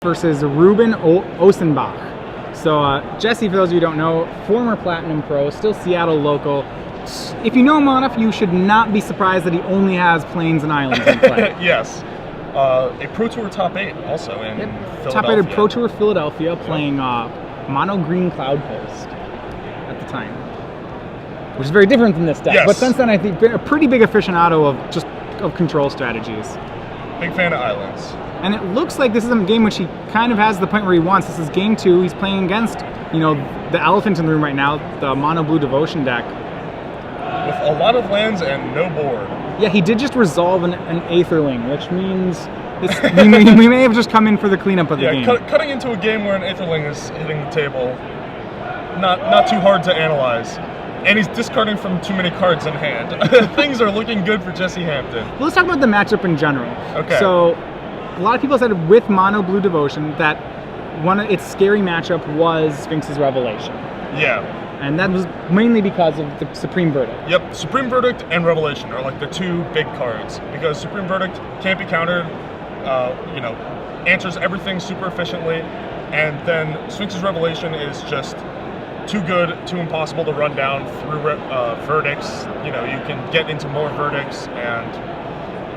versus Reuben Osenbach. So Jesse, for those of you who don't know, former Platinum Pro, still Seattle local. If you know him well enough, you should not be surprised that he only has plains and islands in play. Yes. A Pro Tour top 8 also in Philadelphia. Top 8 Pro Tour Philadelphia, playing mono green Cloud Post at the time, which is very different than this deck. Yes. But since then, I think been a pretty big aficionado of control strategies. Big fan of islands. And it looks like this is a game which he kind of has the point where he wants. This is game 2. He's playing against, the elephant in the room right now, the mono blue Devotion deck. With a lot of lands and no board. Yeah, he did just resolve an Aetherling, which means we may have just come in for the cleanup of the game. Cutting into a game where an Aetherling is hitting the table, not too hard to analyze. And he's discarding from too many cards in hand. Things are looking good for Jesse Hampton. Well, let's talk about the matchup in general. Okay. So, a lot of people said with mono blue Devotion that one of its scary matchup was Sphinx's Revelation. Yeah. And that was mainly because of the Supreme Verdict. Yep, Supreme Verdict and Revelation are like the two big cards. Because Supreme Verdict can't be countered, answers everything super efficiently. And then Sphinx's Revelation is just too good, too impossible to run down through verdicts. You can get into more verdicts, and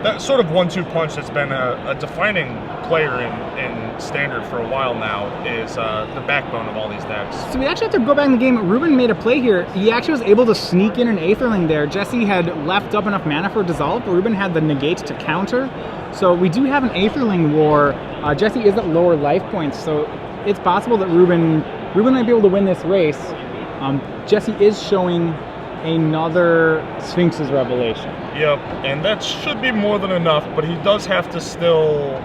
that sort of 1-2 punch that's been a defining player in Standard for a while now is the backbone of all these decks. So we actually have to go back in the game. Reuben made a play here. He actually was able to sneak in an Aetherling there. Jesse had left up enough mana for Dissolve, but Reuben had the negate to counter. So we do have an Aetherling war. Jesse is at lower life points, so it's possible that Reuben might be able to win this race. Jesse is showing another Sphinx's Revelation. Yep, and that should be more than enough, but he does have to still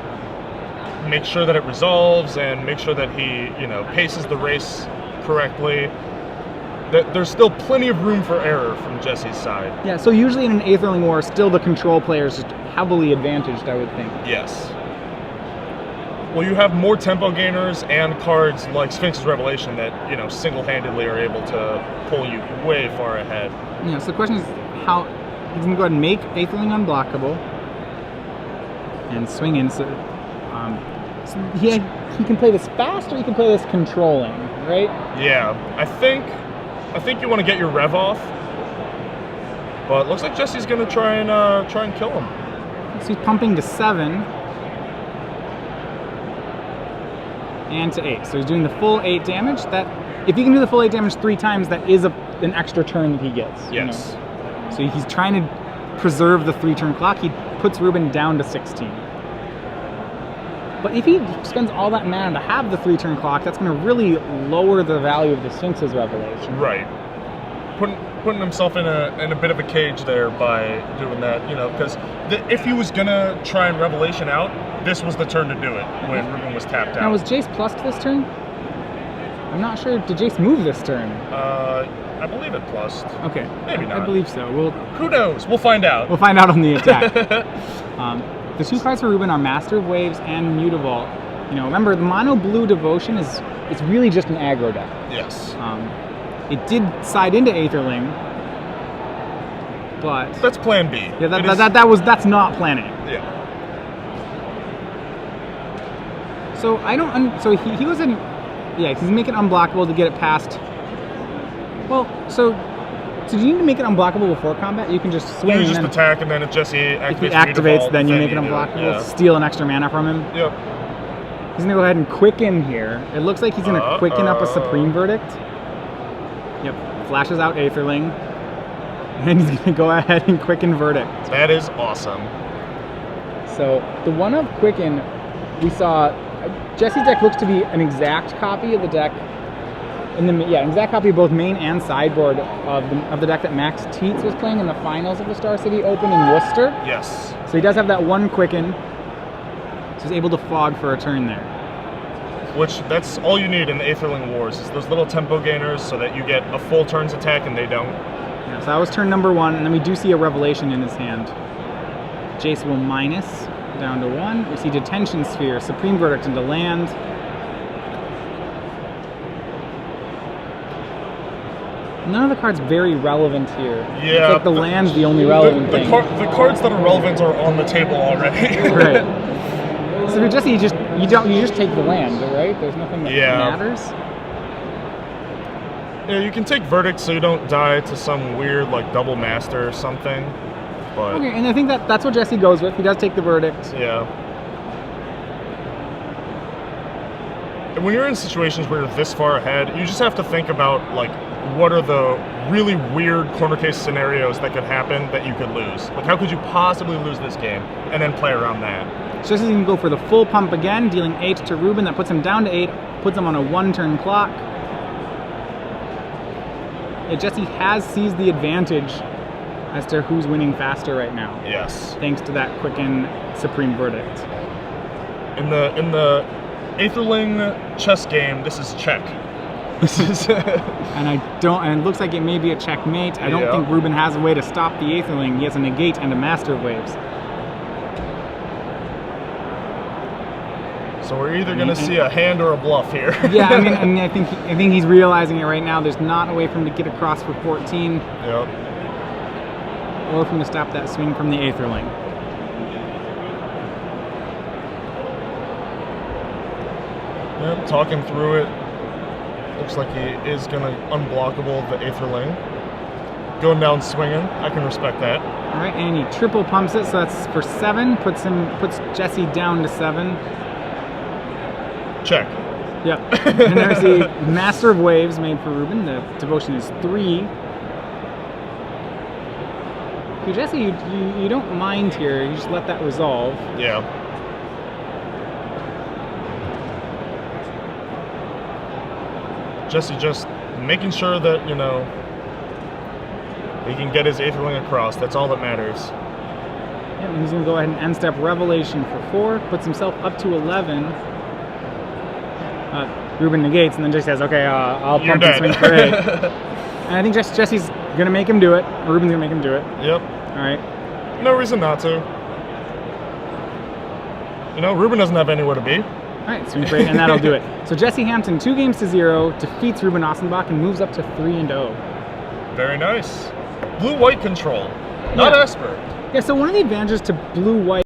make sure that it resolves and make sure that he, paces the race correctly. There's still plenty of room for error from Jesse's side. Yeah, so usually in an Aetherling war, still the control player is just heavily advantaged, I would think. Yes. Well, you have more tempo gainers and cards like Sphinx's Revelation that, single-handedly are able to pull you way far ahead. Yeah, so the question is how he's going to go ahead and make Aetherling unblockable and swing in. So, he can play this fast or he can play this controlling, right? Yeah, I think you want to get your rev off, but it looks like Jesse's going to try and kill him. So he's pumping to 7. And to 8. So he's doing the full 8 damage. That if he can do the full 8 damage 3 times, that is an extra turn that he gets. Yes. So he's trying to preserve the 3-turn clock. He puts Reuben down to 16. But if he spends all that mana to have the 3-turn clock, that's going to really lower the value of the Sphinx's Revelation. Right. Putting himself in a bit of a cage there by doing that, because if he was going to try and Revelation out, this was the turn to do it when Reuben was tapped out. Now, was Jace plussed this turn? I'm not sure. Did Jace move this turn? I believe it plussed. Okay. Maybe not. I believe so. Who knows? We'll find out. We'll find out on the attack. The 2 cards for Reuben are Master of Waves and Mutavault. Remember, the mono blue Devotion is really just an aggro deck. Yes. It did side into Aetherling, but that's Plan B. Yeah, that's not Plan A. Yeah. So so he was in. Yeah, he's making it unblockable to get it past. Well, so do you need to make it unblockable before combat? You can just swing. You just attack, and then if Jesse activates, if he activates, then you make it unblockable. Steal an extra mana from him. Yep. He's gonna go ahead and quicken here. It looks like he's gonna quicken up a Supreme Verdict. Yep. Flashes out Aetherling, and he's gonna go ahead and quicken Verdict. That is awesome. So the one of Quicken, we saw. Jesse's deck looks to be an exact copy of the deck. An exact copy of both main and sideboard of the deck that Max Teets was playing in the finals of the Star City Open in Worcester. Yes. So he does have that one Quicken. So he's able to fog for a turn there. Which, that's all you need in the Aetherling Wars, is those little tempo gainers so that you get a full turn's attack and they don't. Yeah, so that was turn number 1, and then we do see a Revelation in his hand. Jace will minus down to 1. We see Detention Sphere, Supreme Verdict into land. None of the cards very relevant here. Yeah. It's like the land's the only relevant thing. The cards that are relevant are on the table already. Right. So for Jesse, he just You just take the land, right? There's nothing that matters. Yeah, you can take verdicts so you don't die to some weird like double master or something. But okay, and I think that's what Jesse goes with. He does take the verdict. Yeah. And when you're in situations where you're this far ahead, you just have to think about like what are the really weird corner case scenarios that could happen that you could lose. Like how could you possibly lose this game, and then play around that. So Jesse's gonna go for the full pump again, dealing 8 to Reuben. That puts him down to 8, puts him on a 1-turn clock. Yeah, Jesse has seized the advantage as to who's winning faster right now. Yes. Thanks to that quicken supreme verdict. In the Aetherling chess game, this is check. This is and it looks like it may be a checkmate. I don't think Reuben has a way to stop the Aetherling. He has a negate and a master of waves. So we're either going to see a hand or a bluff here. Yeah, I think he's realizing it right now. There's not a way for him to get across for 14. Yep. Or for him to stop that swing from the Aetherling. Yep, talking through it. Looks like he is going to unblockable the Aetherling. Going down swinging. I can respect that. All right, and he triple pumps it, so that's for 7. Puts Jesse down to 7. Check. Yep. And there's the Master of Waves made for Reuben. The devotion is 3. Okay, Jesse, you don't mind here. You just let that resolve. Yeah. Jesse just making sure that, you know, he can get his Aetherling across. That's all that matters. Yep, and he's going to go ahead and end step Revelation for 4. Puts himself up to 11. Reuben negates, and then Jesse says, okay, I'll pump and swing for 8. And I think Jesse's going to make him do it. Reuben's going to make him do it. Yep. All right. No reason not to. You know, Reuben doesn't have anywhere to be. All right, swing for 8, and that'll do it. So Jesse Hampton, 2 games to 0, defeats Reuben Osenbach and moves up to 3-0. Very nice. Blue-white control, not Esper. Yeah, so one of the advantages to blue-white